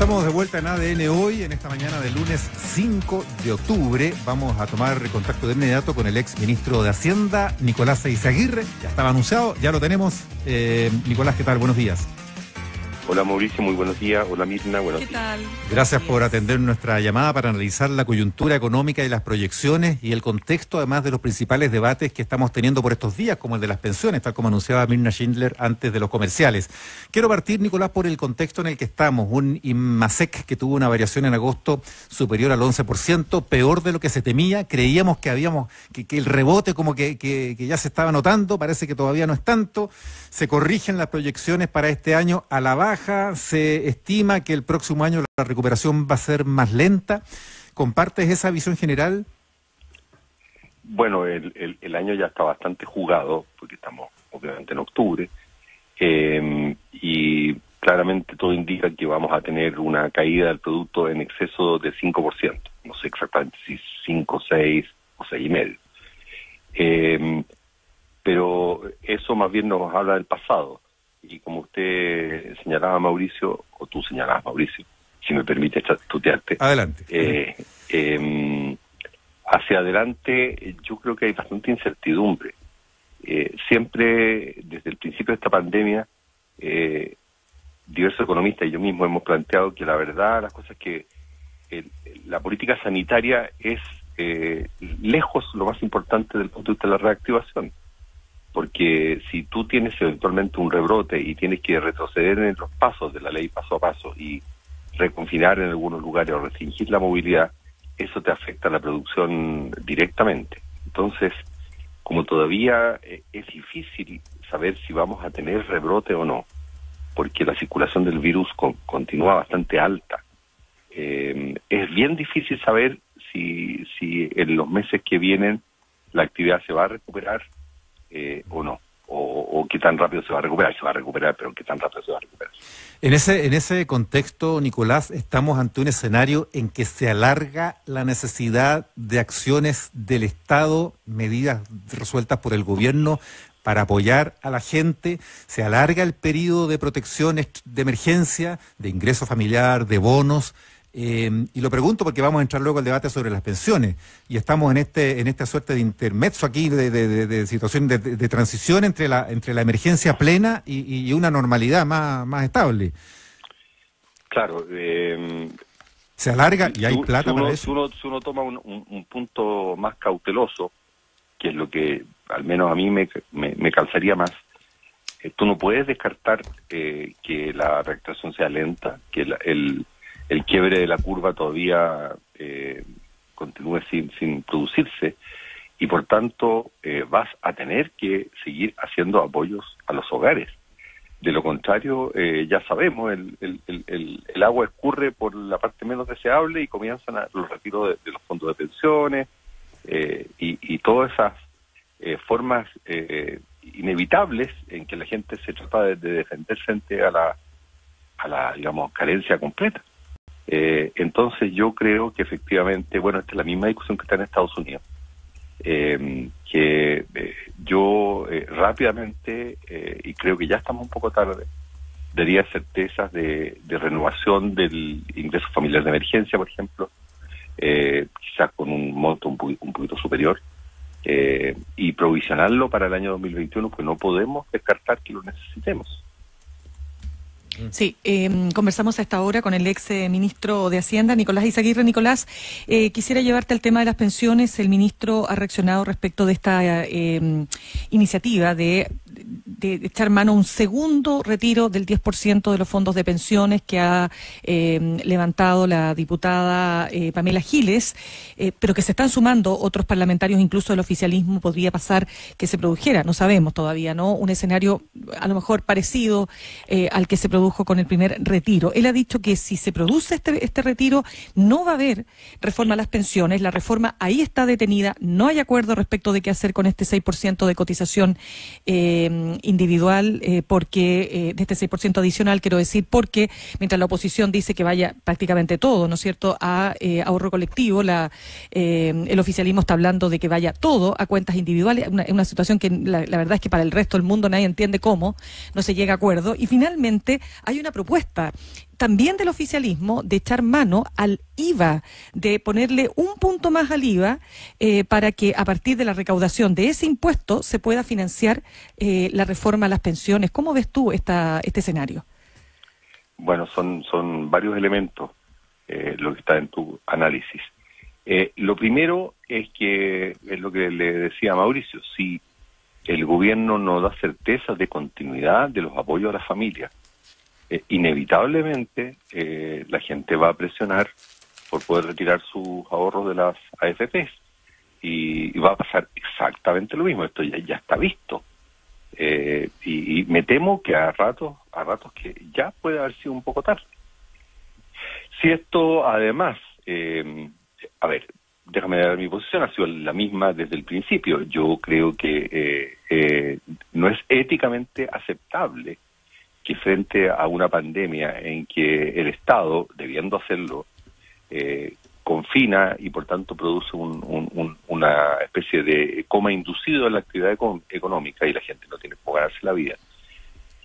Estamos de vuelta en ADN hoy, en esta mañana del lunes 5 de octubre. Vamos a tomar contacto de inmediato con el ex ministro de Hacienda, Nicolás Eizaguirre. Ya estaba anunciado, ya lo tenemos. Nicolás, ¿qué tal? Buenos días. Hola Mauricio, muy buenos días. Hola Mirna, buenos días. ¿Qué tal? Gracias por atender nuestra llamada para analizar la coyuntura económica y las proyecciones y el contexto, además de los principales debates que estamos teniendo por estos días, como el de las pensiones, tal como anunciaba Mirna Schindler antes de los comerciales. Quiero partir, Nicolás, por el contexto en el que estamos. Un IMASEC que tuvo una variación en agosto superior al 11%, peor de lo que se temía. Creíamos que el rebote como que ya se estaba notando, parece que todavía no es tanto. Se corrigen las proyecciones para este año a la baja, se estima que el próximo año la recuperación va a ser más lenta. ¿Compartes esa visión general? Bueno, el año ya está bastante jugado, porque estamos obviamente en octubre, y claramente todo indica que vamos a tener una caída del producto en exceso de 5%. No sé exactamente si 5, 6 o 6,5%. Pero eso más bien nos habla del pasado. Y como usted señalaba, Mauricio, o tú señalabas, Mauricio, si me permite tutearte. Adelante. Hacia adelante yo creo que hay bastante incertidumbre. Siempre, desde el principio de esta pandemia, diversos economistas y yo mismo hemos planteado que la verdad, las cosas que la política sanitaria es lejos lo más importante del punto de vista de la reactivación. Porque si tú tienes eventualmente un rebrote y tienes que retroceder en los pasos de la ley paso a paso y reconfinar en algunos lugares o restringir la movilidad, eso te afecta a la producción directamente. Entonces, como todavía es difícil saber si vamos a tener rebrote o no, porque la circulación del virus continúa bastante alta, es bien difícil saber si en los meses que vienen la actividad se va a recuperar o no, o qué tan rápido se va a recuperar, pero qué tan rápido se va a recuperar. En ese contexto, Nicolás, estamos ante un escenario en que se alarga la necesidad de acciones del Estado, medidas resueltas por el gobierno para apoyar a la gente, se alarga el periodo de protecciones de emergencia, de ingreso familiar, de bonos. Y lo pregunto porque vamos a entrar luego al debate sobre las pensiones y estamos en esta suerte de intermezzo aquí de situación de transición entre la emergencia plena y una normalidad más estable. Claro. Se alarga y hay plata para eso. Si uno toma un punto más cauteloso, que es lo que al menos a mí me calzaría más, tú no puedes descartar que la reactivación sea lenta, que el quiebre de la curva todavía continúe sin producirse y por tanto vas a tener que seguir haciendo apoyos a los hogares. De lo contrario, ya sabemos, el agua escurre por la parte menos deseable y comienzan los retiros de los fondos de pensiones y todas esas formas inevitables en que la gente se trata de defender frente a la digamos, carencia completa. Entonces yo creo que efectivamente, bueno, esta es la misma discusión que está en Estados Unidos, que yo rápidamente, y creo que ya estamos un poco tarde, daría certezas de renovación del ingreso familiar de emergencia, por ejemplo, quizás con un monto un poquito superior, y provisionarlo para el año 2021, pues no podemos descartar que lo necesitemos. Sí, conversamos a esta hora con el ex ministro de Hacienda, Nicolás Eizaguirre. Nicolás, quisiera llevarte al tema de las pensiones. El ministro ha reaccionado respecto de esta iniciativa de echar mano a un segundo retiro del 10% de los fondos de pensiones que ha levantado la diputada Pamela Giles, pero que se están sumando otros parlamentarios, incluso del oficialismo. Podría pasar que se produjera, no sabemos todavía, ¿no? Un escenario a lo mejor parecido al que se produjo con el primer retiro. Él ha dicho que si se produce este retiro no va a haber reforma a las pensiones, la reforma ahí está detenida, no hay acuerdo respecto de qué hacer con este 6% de cotización individual, porque de este 6% adicional, quiero decir, porque mientras la oposición dice que vaya prácticamente todo, ¿no es cierto?, a ahorro colectivo, el oficialismo está hablando de que vaya todo a cuentas individuales, una situación que la verdad es que para el resto del mundo nadie entiende cómo no se llega a acuerdo. Y finalmente hay una propuesta también del oficialismo de echar mano al IVA, de ponerle un punto más al IVA para que a partir de la recaudación de ese impuesto se pueda financiar la reforma a las pensiones. ¿Cómo ves tú este escenario? Bueno, son varios elementos lo que está en tu análisis. Lo primero es que, es lo que le decía a Mauricio, si el gobierno no da certeza de continuidad de los apoyos a las familias, inevitablemente la gente va a presionar por poder retirar sus ahorros de las AFPs y va a pasar exactamente lo mismo. Esto ya está visto y me temo que a ratos que ya puede haber sido un poco tarde. Si esto además, a ver, déjame dar mi posición, ha sido la misma desde el principio. Yo creo que no es éticamente aceptable que frente a una pandemia en que el Estado, debiendo hacerlo, confina y por tanto produce una especie de coma inducido en la actividad económica y la gente no tiene cómo ganarse la vida,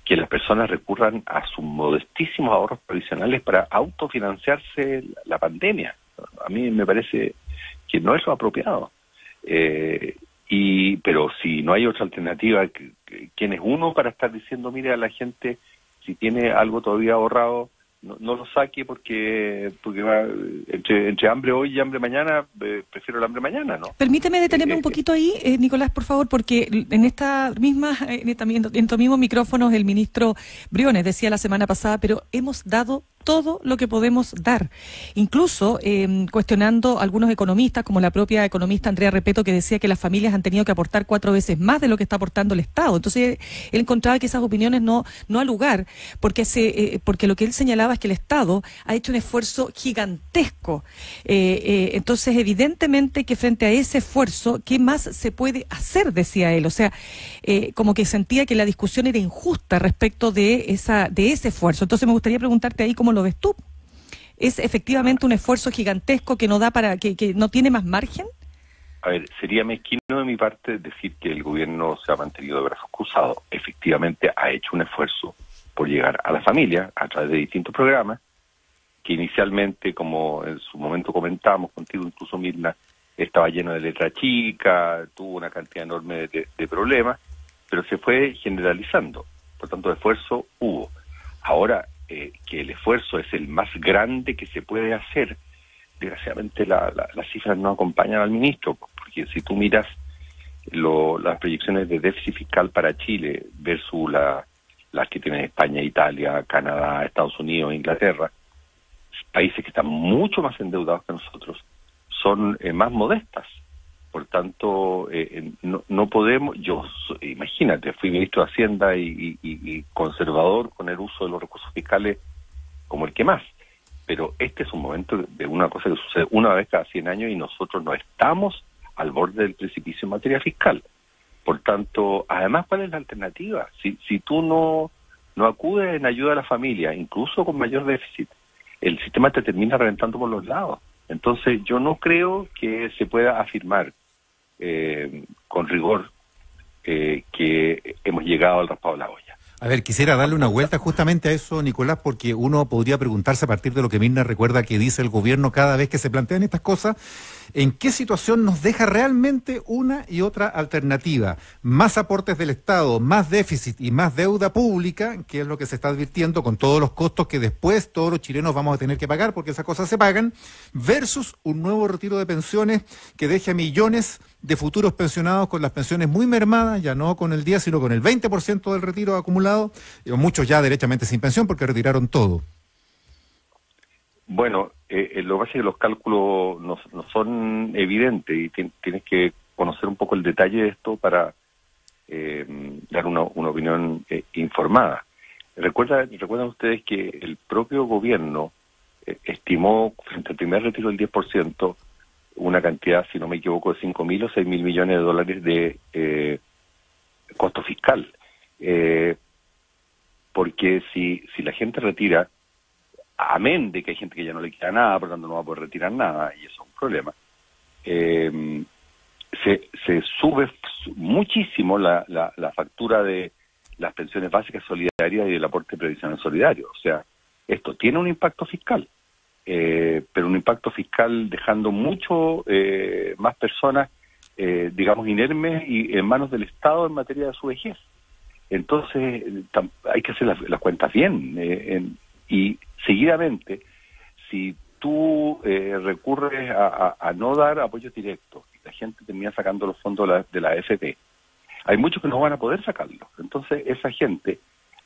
que las personas recurran a sus modestísimos ahorros provisionales para autofinanciarse la pandemia. A mí me parece que no es lo apropiado. Pero si no hay otra alternativa, ¿quién es uno para estar diciendo, mire, a la gente, si tiene algo todavía ahorrado, no lo saque porque va entre hambre hoy y hambre mañana, prefiero el hambre mañana, ¿no? Permíteme detenerme un poquito ahí, Nicolás, por favor, porque en estos mismos micrófonos el ministro Briones decía la semana pasada, pero hemos dado todo lo que podemos dar, incluso cuestionando a algunos economistas, como la propia economista Andrea Repeto, que decía que las familias han tenido que aportar 4 veces más de lo que está aportando el Estado. Entonces él encontraba que esas opiniones no al lugar, porque lo que él señalaba es que el Estado ha hecho un esfuerzo gigantesco. Entonces evidentemente que frente a ese esfuerzo, ¿qué más se puede hacer?, decía él. O sea, como que sentía que la discusión era injusta respecto de ese esfuerzo. Entonces me gustaría preguntarte ahí cómo lo ves tú. ¿Es efectivamente un esfuerzo gigantesco que no da que no tiene más margen? A ver, sería mezquino de mi parte decir que el gobierno se ha mantenido de brazos cruzados. Efectivamente ha hecho un esfuerzo por llegar a la familia a través de distintos programas que inicialmente, como en su momento comentamos contigo, incluso Mirna, estaba lleno de letra chica, tuvo una cantidad enorme de problemas, pero se fue generalizando. Por tanto, esfuerzo hubo. Ahora, que el esfuerzo es el más grande que se puede hacer, desgraciadamente las cifras no acompañan al ministro, porque si tú miras las proyecciones de déficit fiscal para Chile versus las que tienen España, Italia, Canadá, Estados Unidos, Inglaterra, países que están mucho más endeudados que nosotros, son más modestas. Por tanto, no podemos, imagínate, fui ministro de Hacienda y conservador con el uso de los recursos fiscales como el que más. Pero este es un momento de una cosa que sucede una vez cada 100 años y nosotros no estamos al borde del precipicio en materia fiscal. Por tanto, además, ¿cuál es la alternativa? Si tú no acudes en ayuda a la familia, incluso con mayor déficit, el sistema te termina reventando por los lados. Entonces, yo no creo que se pueda afirmar con rigor que hemos llegado al raspado de la olla. A ver, quisiera darle una vuelta justamente a eso, Nicolás, porque uno podría preguntarse a partir de lo que Mirna recuerda que dice el gobierno cada vez que se plantean estas cosas, ¿en qué situación nos deja realmente una y otra alternativa? Más aportes del Estado, más déficit y más deuda pública, que es lo que se está advirtiendo con todos los costos que después todos los chilenos vamos a tener que pagar porque esas cosas se pagan, versus un nuevo retiro de pensiones que deje a millones de futuros pensionados con las pensiones muy mermadas, ya no con el 10, sino con el 20% del retiro acumulado, y muchos ya derechamente sin pensión porque retiraron todo. Bueno, lo que pasa es que los cálculos no son evidentes y tienes que conocer un poco el detalle de esto para dar una opinión informada. Recuerdan ustedes que el propio gobierno estimó frente al primer retiro del 10% una cantidad, si no me equivoco, de 5.000 o 6.000 millones de dólares de costo fiscal. Porque si la gente retira, amén de que hay gente que ya no le queda nada, por lo tanto no va a poder retirar nada, y eso es un problema, se sube muchísimo la factura de las pensiones básicas solidarias y del aporte previsional solidario. O sea, esto tiene un impacto fiscal, pero un impacto fiscal dejando mucho más personas, digamos, inermes y en manos del Estado en materia de su vejez. Entonces, hay que hacer las cuentas bien, y seguidamente, si tú recurres a no dar apoyos directos, y la gente termina sacando los fondos de la AFP, hay muchos que no van a poder sacarlos. Entonces, esa gente,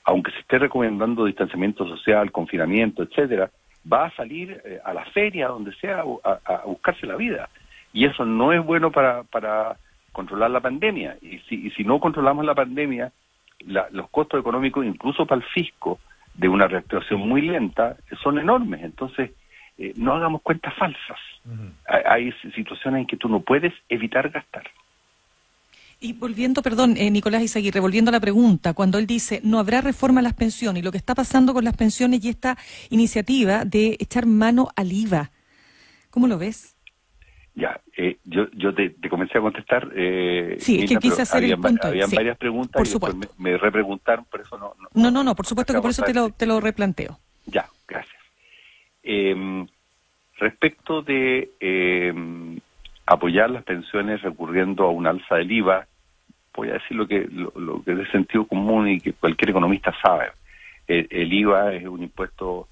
aunque se esté recomendando distanciamiento social, confinamiento, etcétera, va a salir a la feria, donde sea, a buscarse la vida. Y eso no es bueno para controlar la pandemia. Y si no controlamos la pandemia, los costos económicos, incluso para el fisco, de una reactivación muy lenta, son enormes. Entonces, no hagamos cuentas falsas. Hay situaciones en que tú no puedes evitar gastar. Y volviendo, perdón, Nicolás Izaguirre, volviendo a la pregunta, cuando él dice no habrá reforma a las pensiones, y lo que está pasando con las pensiones y esta iniciativa de echar mano al IVA, ¿cómo lo ves? Ya, yo te comencé a contestar. Sí, es que quise hacer el punto. Habían varias preguntas por y supuesto. después me repreguntaron, por eso No, por supuesto que por eso te lo replanteo. Ya, gracias. Respecto de apoyar las pensiones recurriendo a un alza del IVA, voy a decir lo que es de sentido común y que cualquier economista sabe. El IVA es un impuesto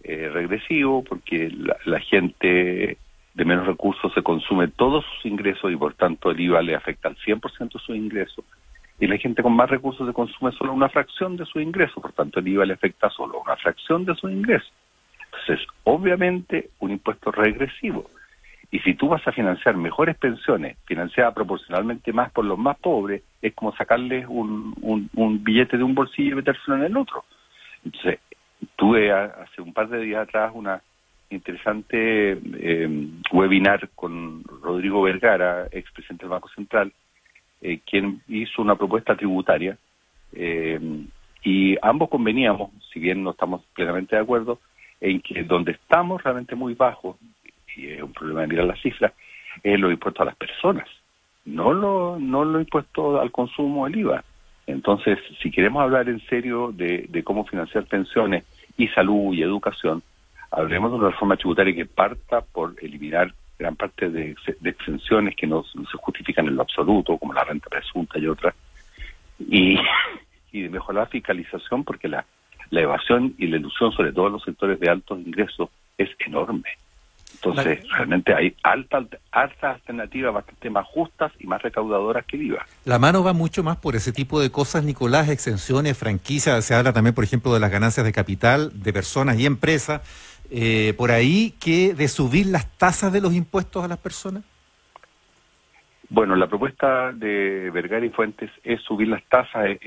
regresivo porque la gente de menos recursos se consume todos sus ingresos y por tanto el IVA le afecta al 100% de sus ingresos, y la gente con más recursos se consume solo una fracción de su ingreso, por tanto el IVA le afecta solo a una fracción de su ingreso. Entonces, obviamente, un impuesto regresivo. Y si tú vas a financiar mejores pensiones, financiadas proporcionalmente más por los más pobres, es como sacarles un billete de un bolsillo y metérselo en el otro. Entonces, tuve hace un par de días atrás una interesante webinar con Rodrigo Vergara, expresidente del Banco Central, quien hizo una propuesta tributaria, y ambos conveníamos, si bien no estamos plenamente de acuerdo, en que donde estamos realmente muy bajos, y es un problema de mirar las cifras, es los impuestos a las personas, no los impuestos al consumo, el IVA. Entonces, si queremos hablar en serio de cómo financiar pensiones y salud y educación, hablemos de una reforma tributaria que parta por eliminar gran parte de exenciones que no se justifican en lo absoluto, como la renta presunta y otras, y de mejorar la fiscalización, porque la evasión y la ilusión, sobre todo en los sectores de altos ingresos, es enorme. Entonces, realmente hay altas alternativas bastante más justas y más recaudadoras que el IVA. La mano va mucho más por ese tipo de cosas, Nicolás, exenciones, franquicias, se habla también, por ejemplo, de las ganancias de capital de personas y empresas, por ahí, que de subir las tasas de los impuestos a las personas. Bueno, la propuesta de Vergara y Fuentes es subir las tasas,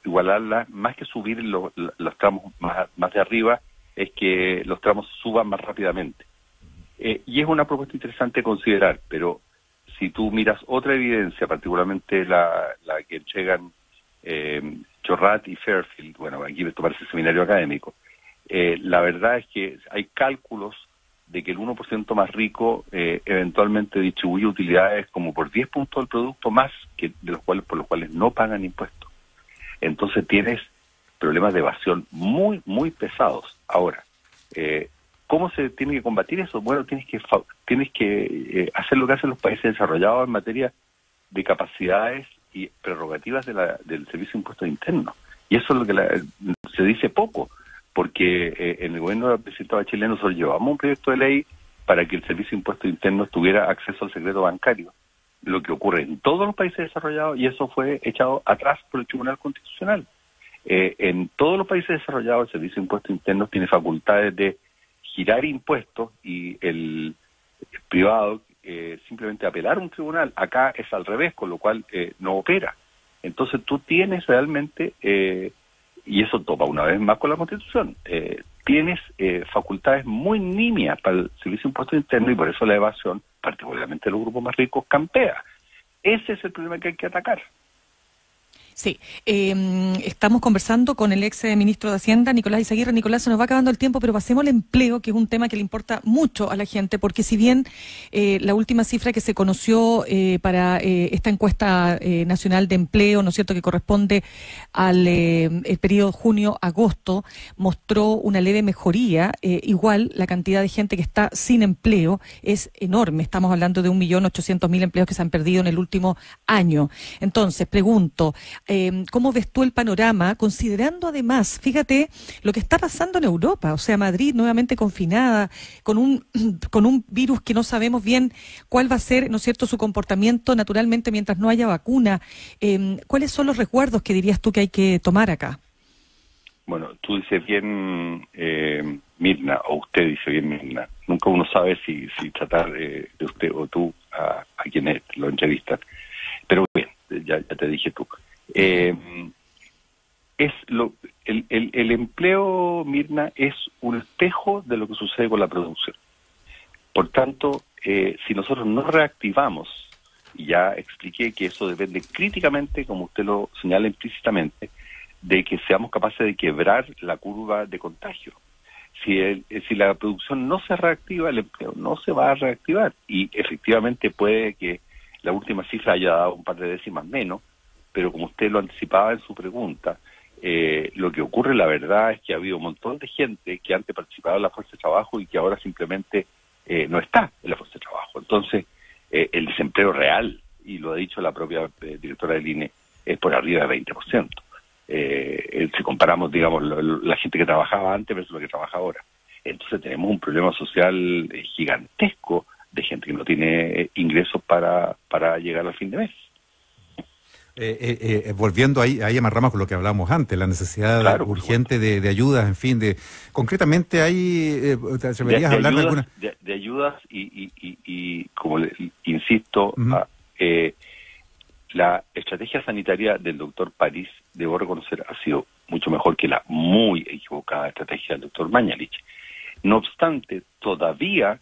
igualarlas, más que subir los tramos más de arriba, es que los tramos suban más rápidamente. Y es una propuesta interesante considerar, pero si tú miras otra evidencia, particularmente la que entregan Chorrat y Fairfield, bueno, aquí me parece seminario académico, la verdad es que hay cálculos de que el 1% más rico eventualmente distribuye utilidades como por 10 puntos del producto más que por los cuales no pagan impuestos. Entonces tienes problemas de evasión muy, muy pesados. Ahora, ¿cómo se tiene que combatir eso? Bueno, tienes que hacer lo que hacen los países desarrollados en materia de capacidades y prerrogativas del Servicio de Impuestos Internos. Y eso es lo que se dice poco, porque en el gobierno del presidente Bachelet nosotros llevamos un proyecto de ley para que el Servicio de Impuestos Internos tuviera acceso al secreto bancario, lo que ocurre en todos los países desarrollados, y eso fue echado atrás por el Tribunal Constitucional. En todos los países desarrollados el Servicio de Impuestos Internos tiene facultades de girar impuestos y el privado simplemente apelar a un tribunal. Acá es al revés, con lo cual no opera. Entonces tú tienes realmente, y eso topa una vez más con la Constitución, tienes facultades muy nimias para el Servicio de Impuestos Internos, y por eso la evasión, particularmente los grupos más ricos, campea. Ese es el problema que hay que atacar. Sí, estamos conversando con el ex ministro de Hacienda, Nicolás Izaguirre. Nicolás, se nos va acabando el tiempo, pero pasemos al empleo, que es un tema que le importa mucho a la gente, porque si bien la última cifra que se conoció para esta encuesta nacional de empleo, ¿no es cierto?, que corresponde al el periodo junio-agosto, mostró una leve mejoría, igual la cantidad de gente que está sin empleo es enorme. Estamos hablando de 1.800.000 empleos que se han perdido en el último año. Entonces, pregunto, ¿cómo ves tú el panorama, considerando además, fíjate, lo que está pasando en Europa? O sea, Madrid nuevamente confinada, con un virus que no sabemos bien cuál va a ser, ¿no es cierto?, su comportamiento naturalmente mientras no haya vacuna. ¿Cuáles son los resguardos que dirías tú que hay que tomar acá? Bueno, tú dices bien, Mirna, o usted dice bien, Mirna. Nunca uno sabe si tratar de usted o tú a quienes lo entrevistan. Pero bien, ya te dije tú. El empleo, Mirna, es un espejo de lo que sucede con la producción. Por tanto, si nosotros no reactivamos, y ya expliqué que eso depende críticamente, como usted lo señala implícitamente, de que seamos capaces de quebrar la curva de contagio. Si la producción no se reactiva, el empleo no se va a reactivar. Y efectivamente puede que la última cifra haya dado un par de décimas menos, pero como usted lo anticipaba en su pregunta, lo que ocurre, la verdad, es que ha habido un montón de gente que antes participaba en la fuerza de trabajo y que ahora simplemente no está en la fuerza de trabajo. Entonces, el desempleo real, y lo ha dicho la propia directora del INE, es por arriba del 20%. Si comparamos, digamos, la gente que trabajaba antes versus la que trabaja ahora. Entonces tenemos un problema social gigantesco de gente que no tiene ingresos para llegar al fin de mes. Volviendo ahí amarramos con lo que hablábamos antes, la necesidad urgente de ayudas, en fin, concretamente hay, ¿se verías hablar de alguna? De ayudas y como insisto, la estrategia sanitaria del doctor París, debo reconocer, ha sido mucho mejor que la muy equivocada estrategia del doctor Mañalich. No obstante, todavía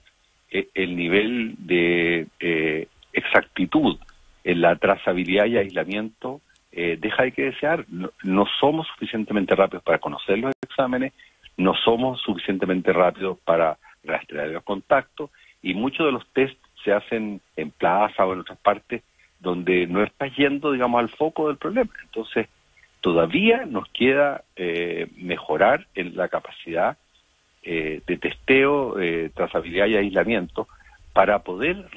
el nivel de exactitud en la trazabilidad y aislamiento deja de que desear. No somos suficientemente rápidos para conocer los exámenes, no somos suficientemente rápidos para rastrear los contactos, y muchos de los test se hacen en plaza o en otras partes donde no está yendo, digamos, al foco del problema. Entonces, todavía nos queda mejorar en la capacidad de testeo, trazabilidad y aislamiento para poder,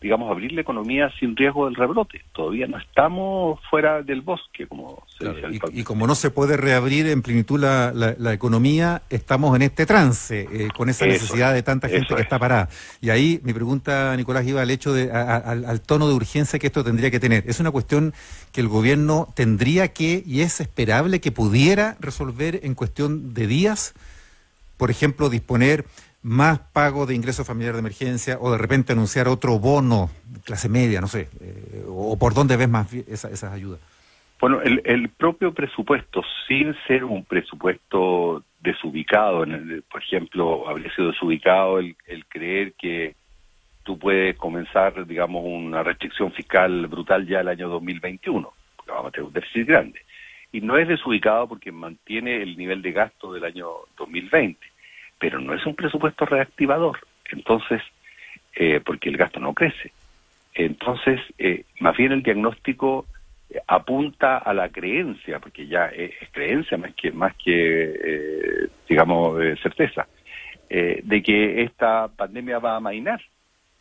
digamos, abrir la economía sin riesgo del rebrote. Todavía no estamos fuera del bosque, como se dice. Y como no se puede reabrir en plenitud la economía, estamos en este trance, con esa necesidad de tanta gente que está parada. Y ahí mi pregunta, Nicolás, iba al hecho de al tono de urgencia que esto tendría que tener. ¿Es una cuestión que el gobierno tendría que, y es esperable que pudiera resolver en cuestión de días? Por ejemplo, disponer más pago de ingreso familiar de emergencia, o de repente anunciar otro bono, clase media, no sé, o por dónde ves más esas ayudas. Bueno, el propio presupuesto, sin ser un presupuesto desubicado, por ejemplo, habría sido desubicado el creer que tú puedes comenzar, digamos, una restricción fiscal brutal ya el año 2021, porque vamos a tener un déficit grande. Y no es desubicado porque mantiene el nivel de gasto del año 2020. Pero no es un presupuesto reactivador, entonces, porque el gasto no crece. Entonces, más bien el diagnóstico apunta a la creencia, porque ya es creencia más que digamos, certeza, de que esta pandemia va a amainar.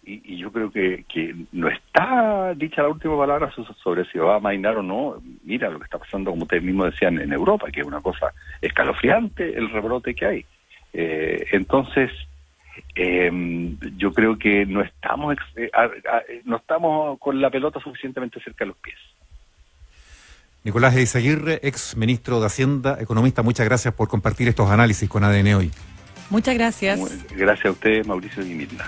Y yo creo que no está dicha la última palabra sobre si va a amainar o no. Mira lo que está pasando, como ustedes mismos decían, en Europa, que es una cosa escalofriante el rebrote que hay. Entonces, yo creo que no estamos con la pelota suficientemente cerca de los pies. Nicolás Izaguirre, ex ministro de Hacienda, economista, muchas gracias por compartir estos análisis con ADN hoy. Muchas gracias. Gracias a ustedes, Mauricio y Mirna.